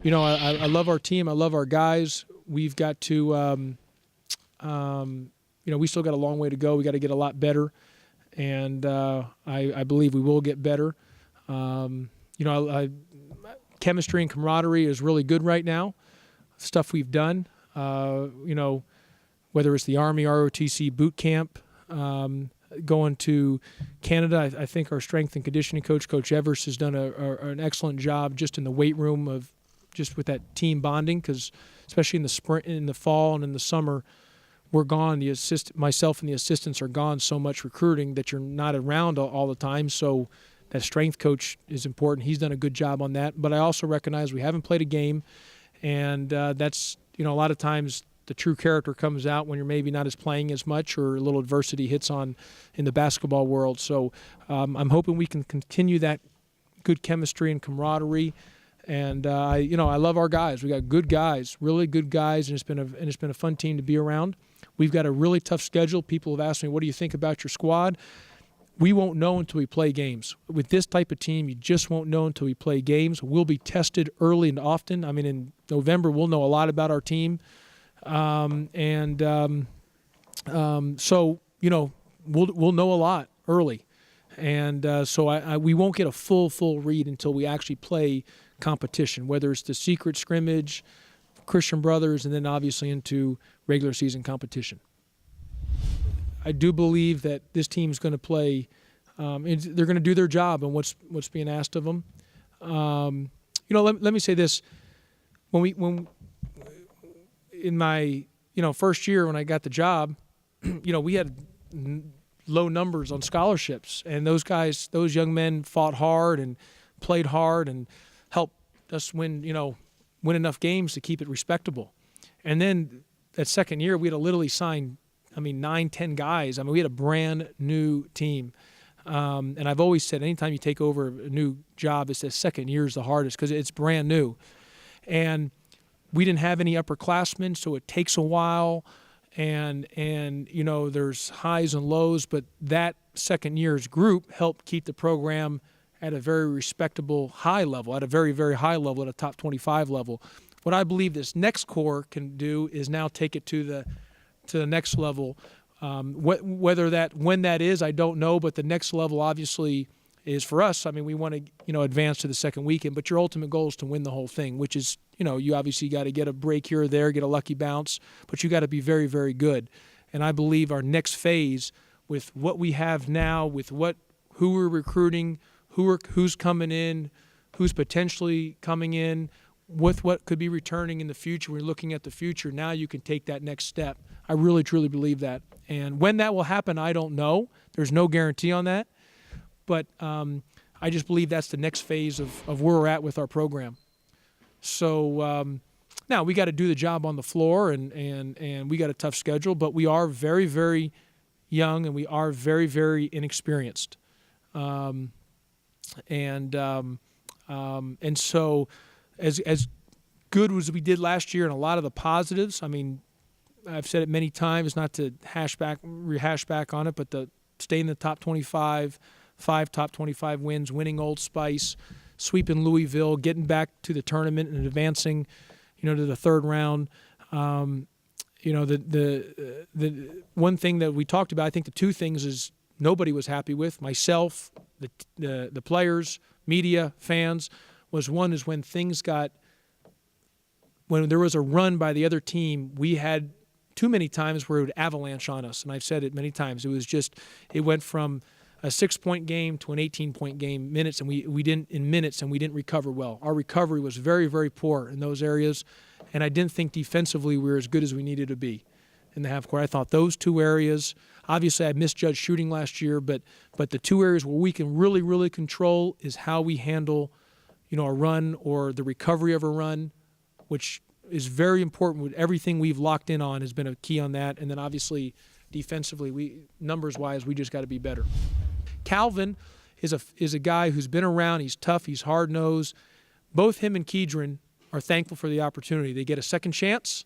I love our team. I love our guys. We've got to, we still got a long way to go. We got to get a lot better, and I believe we will get better. Chemistry and camaraderie is really good right now. Stuff we've done, whether it's the Army ROTC boot camp, going to Canada. I think our strength and conditioning coach, Coach Evers, has done an excellent job just in the weight room of just with that team bonding, because especially in the spring, in the fall, and in the summer, we're gone. Myself and the assistants are gone so much recruiting that you're not around all the time. So that strength coach is important. He's done a good job on that. But I also recognize we haven't played a game, and that's a lot of times the true character comes out when you're maybe not as playing as much, or a little adversity hits on in the basketball world. So I'm hoping we can continue that good chemistry and camaraderie. And I love our guys. We got good guys, really good guys, and it's been a fun team to be around. We've got a really tough schedule. People have asked me, "What do you think about your squad?" We won't know until we play games. With this type of team, you just won't know until we play games. We'll be tested early and often. I mean, in November, we'll know a lot about our team. So we'll know a lot early. And so we won't get a full read until we actually play competition, whether it's the secret scrimmage, Christian Brothers, and then obviously into regular season competition. I do believe that this team's going to play. They're going to do their job and what's being asked of them. Let me say this: when in my first year when I got the job, we had low numbers on scholarships, and those young men fought hard and played hard and helped us win enough games to keep it respectable. And then that second year, we had to literally sign 9-10 guys. We had a brand new team. And I've always said, anytime you take over a new job, it's the second year is the hardest because it's brand new. And we didn't have any upperclassmen, so it takes a while. And there's highs and lows, but that second year's group helped keep the program at a very respectable high level, at a very, very high level, at a top 25 level. What I believe this next core can do is now take it to the next level. When that is, I don't know, but the next level obviously is for us. We want to advance to the second weekend, but your ultimate goal is to win the whole thing, which is you obviously got to get a break here or there, get a lucky bounce, but you got to be very, very good. And I believe our next phase with what we have now, with who we're recruiting, who's coming in, who's potentially coming in, with what could be returning in the future. We're looking at the future. Now you can take that next step. I really, truly believe that. And when that will happen, I don't know. There's no guarantee on that. But I just believe that's the next phase of where we're at with our program. So now we got to do the job on the floor, and we got a tough schedule, but we are very, very young, and we are very, very inexperienced. And so as good as we did last year, and a lot of the positives, I've said it many times, not to rehash back on it, but to stay in the top 25, 5 top 25 wins, winning Old Spice, sweeping Louisville, getting back to the tournament and advancing, to the third round. The one thing that we talked about, I think the two things is nobody was happy with, myself, the players, media, fans, was one is when there was a run by the other team, we had too many times where it would avalanche on us. And I've said it many times. It went from a 6-point game to an 18-point game minutes, and we didn't recover well. Our recovery was very, very poor in those areas, and I didn't think defensively we were as good as we needed to be in the half court. I thought those two areas, obviously I misjudged shooting last year, but the two areas where we can really, really control is how we handle a run or the recovery of a run, which is very important. With everything we've locked in on has been a key on that. And then obviously defensively, numbers-wise, we just got to be better. Calvin is a guy who's been around. He's tough. He's hard-nosed. Both him and Kedron are thankful for the opportunity. They get a second chance.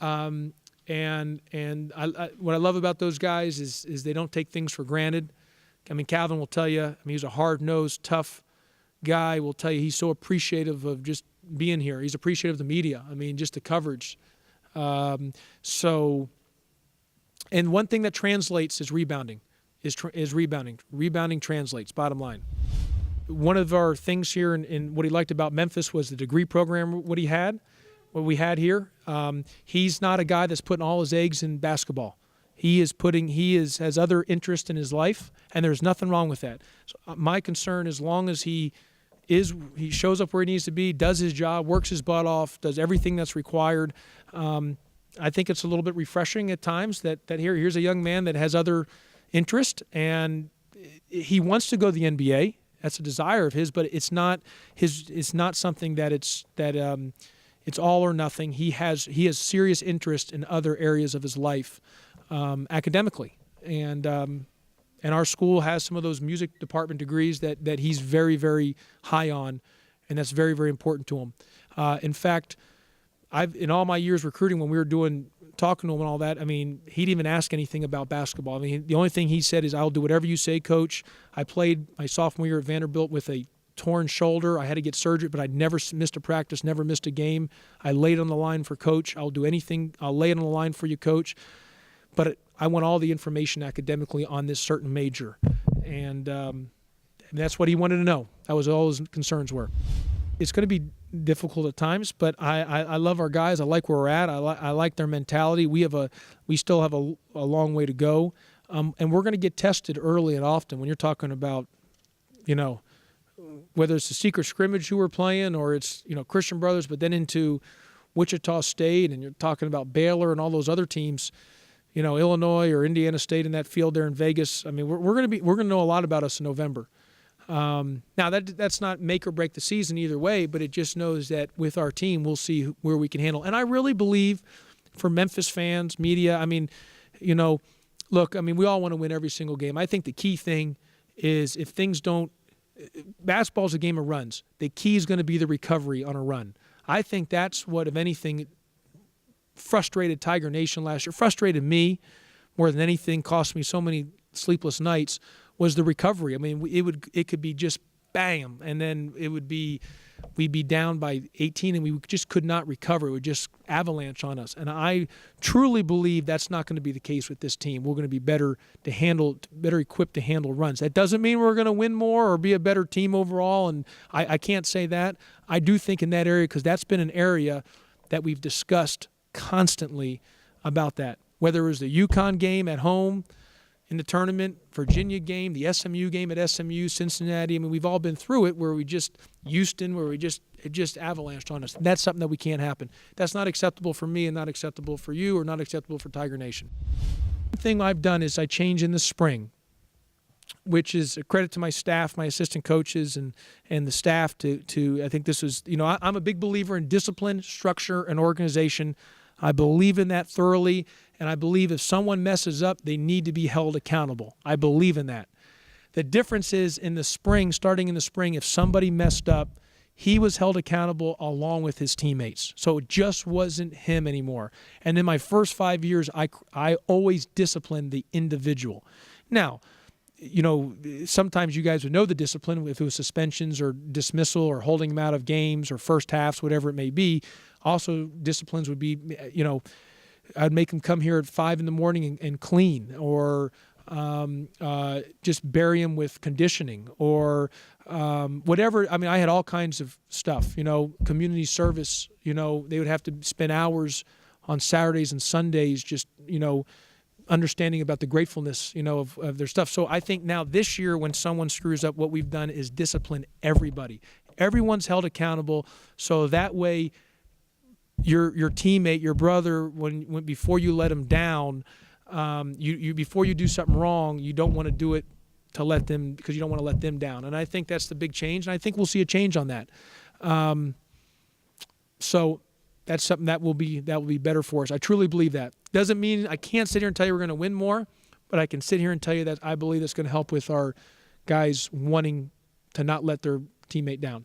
And what I love about those guys is they don't take things for granted. Calvin will tell you, he's a hard-nosed, tough guy. Will tell you he's so appreciative of just being here. He's appreciative of the media. I mean, just the coverage. And one thing that translates is rebounding. Is rebounding. Rebounding translates, bottom line. One of our things here in what he liked about Memphis was the degree program, what we had here. He's not a guy that's putting all his eggs in basketball. He has other interest in his life, and there's nothing wrong with that. So my concern, as long as he shows up where he needs to be, does his job, works his butt off, does everything that's required. I think it's a little bit refreshing at times that here's a young man that has other interest, and he wants to go to the NBA. That's a desire of his, but it's not something that it's all or nothing. He has serious interest in other areas of his life, academically, and our school has some of those music department degrees that he's very, very high on, and that's very, very important to him. In fact, in all my years recruiting, when we were talking to him and all that, I mean, he didn't even ask anything about basketball. I mean, the only thing he said is, "I'll do whatever you say, Coach." I played my sophomore year at Vanderbilt with a torn shoulder. I had to get surgery, but I never missed a practice, never missed a game. I laid on the line for Coach. I'll do anything. I'll lay it on the line for you, Coach. But I want all the information academically on this certain major. And that's what he wanted to know. That was all his concerns were. It's going to be difficult at times, but I love our guys. I like where we're at. I like their mentality. We still have a long way to go, and we're going to get tested early and often. When you're talking about, whether it's the secret scrimmage who we're playing or it's Christian Brothers, but then into Wichita State, and you're talking about Baylor and all those other teams, Illinois or Indiana State in that field there in Vegas. I mean, we're going to know a lot about us in November. Now that's not make or break the season either way, but it just knows that with our team, we'll see where we can handle. And I really believe for Memphis fans, media, I mean, look, I mean, we all want to win every single game. I think the key thing is if things don't, basketball's a game of runs. The key is going to be the recovery on a run. I think that's what, if anything, frustrated Tiger Nation last year, frustrated me more than anything, cost me so many sleepless nights, was the recovery. I mean, it could be just bam, and then we'd be down by 18, and we just could not recover. It would just avalanche on us. And I truly believe that's not going to be the case with this team. We're going to be better equipped to handle runs. That doesn't mean we're going to win more or be a better team overall, and I can't say that. I do think in that area, because that's been an area that we've discussed constantly about that. Whether it was the UConn game at home, in the tournament, Virginia game, the SMU game at SMU, Cincinnati. I mean, we've all been through it Houston, where it just avalanched on us. That's something that we can't happen. That's not acceptable for me and not acceptable for you or not acceptable for Tiger Nation. One thing I've done is I changed in the spring, which is a credit to my staff, my assistant coaches, and the staff to I think this is, I'm a big believer in discipline, structure, and organization. I believe in that thoroughly, and I believe if someone messes up, they need to be held accountable. I believe in that. The difference is starting in the spring, if somebody messed up, he was held accountable along with his teammates. So it just wasn't him anymore. And in my first 5 years, I always disciplined the individual. Now, sometimes you guys would know the discipline, if it was suspensions or dismissal or holding them out of games or first halves, whatever it may be. Also, disciplines would be, I'd make them come here at 5 a.m. and clean, or just bury them with conditioning, or whatever. I mean, I had all kinds of stuff, community service, they would have to spend hours on Saturdays and Sundays just, understanding about the gratefulness, of their stuff. So I think now this year when someone screws up, what we've done is discipline everybody. Everyone's held accountable, so that way your teammate, your brother, when before you let him down, you before you do something wrong, you don't want to do it because you don't want to let them down. And I think that's the big change, and I think we'll see a change on that. So that's something that will be better for us. I truly believe that. Doesn't mean I can't sit here and tell you we're going to win more, but I can sit here and tell you that I believe that's going to help with our guys wanting to not let their teammate down.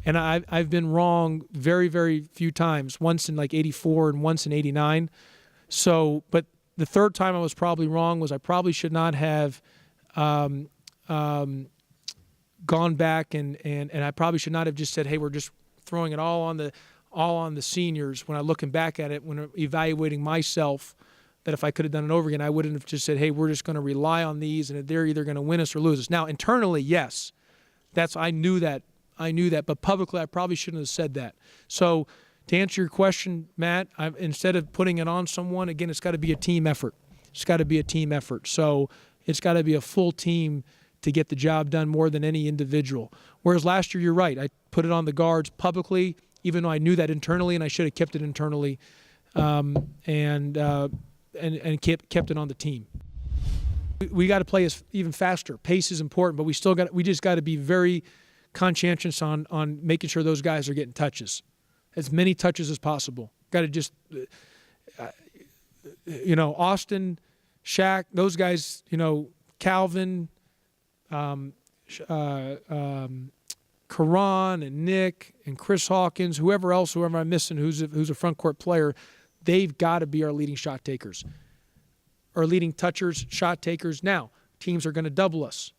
And I've been wrong very, very few times, once in like 84 and once in 89. So, but the third time I was probably wrong was I probably should not have gone back and I probably should not have just said, hey, we're throwing it all on the seniors when I'm looking back at it, when evaluating myself, that if I could have done it over again, I wouldn't have just said, hey, we're just going to rely on these, and they're either going to win us or lose us. Now, internally, yes, I knew that, but publicly I probably shouldn't have said that. So to answer your question, Matt, instead of putting it on someone, again, it's got to be a team effort. It's got to be a team effort. So it's got to be a full team to get the job done more than any individual. Whereas last year, you're right, I put it on the guards publicly, even though I knew that internally, and I should have kept it internally, and kept it on the team. We got to play even faster. Pace is important, but we just got to be very conscientious on making sure those guys are getting touches, as many touches as possible. Got to just, Austin, Shaq, those guys, Calvin, Karan and Nick and Chris Hawkins, whoever I'm missing who's a front court player, they've got to be our leading shot takers, our leading touchers, shot takers. Now, teams are going to double us.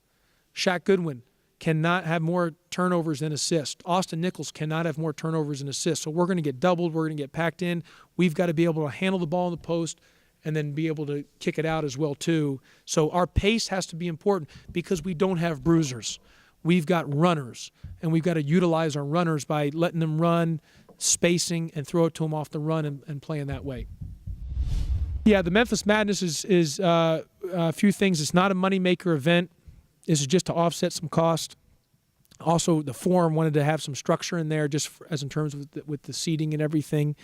Shaq Goodwin cannot have more turnovers than assists. Austin Nichols cannot have more turnovers than assists. So we're going to get doubled. We're going to get packed in. We've got to be able to handle the ball in the post and then be able to kick it out as well too. So our pace has to be important because we don't have bruisers. We've got runners, and we've got to utilize our runners by letting them run, spacing, and throw it to them off the run and playing that way. Yeah, the Memphis Madness is a few things. It's not a moneymaker event. This is just to offset some cost. Also, the forum wanted to have some structure in there, just as in terms with the seating and everything.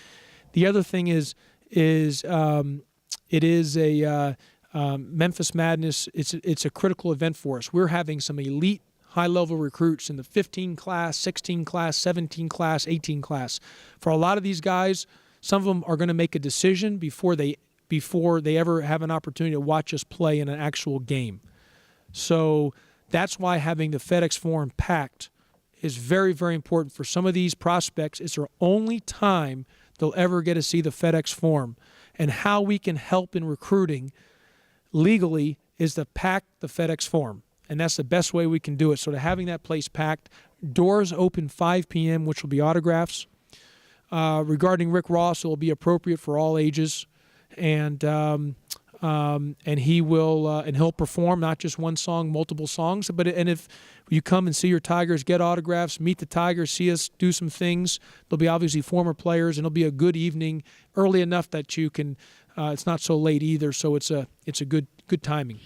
The other thing is it is a Memphis Madness. It's a critical event for us. We're having some elite high-level recruits in the 15 class, 16 class, 17 class, 18 class. For a lot of these guys, some of them are going to make a decision before they ever have an opportunity to watch us play in an actual game. So that's why having the FedEx Forum packed is very, very important for some of these prospects. It's their only time they'll ever get to see the FedEx Forum. And how we can help in recruiting legally is to pack the FedEx Forum. And that's the best way we can do it. So to having that place packed, doors open 5 p.m., which will be autographs. Regarding Rick Ross, it will be appropriate for all ages. And he'll perform not just one song, multiple songs. And if you come and see your Tigers, get autographs, meet the Tigers, see us do some things, there'll be obviously former players, and it'll be a good evening, early enough that you can. It's not so late either, so it's a good timing.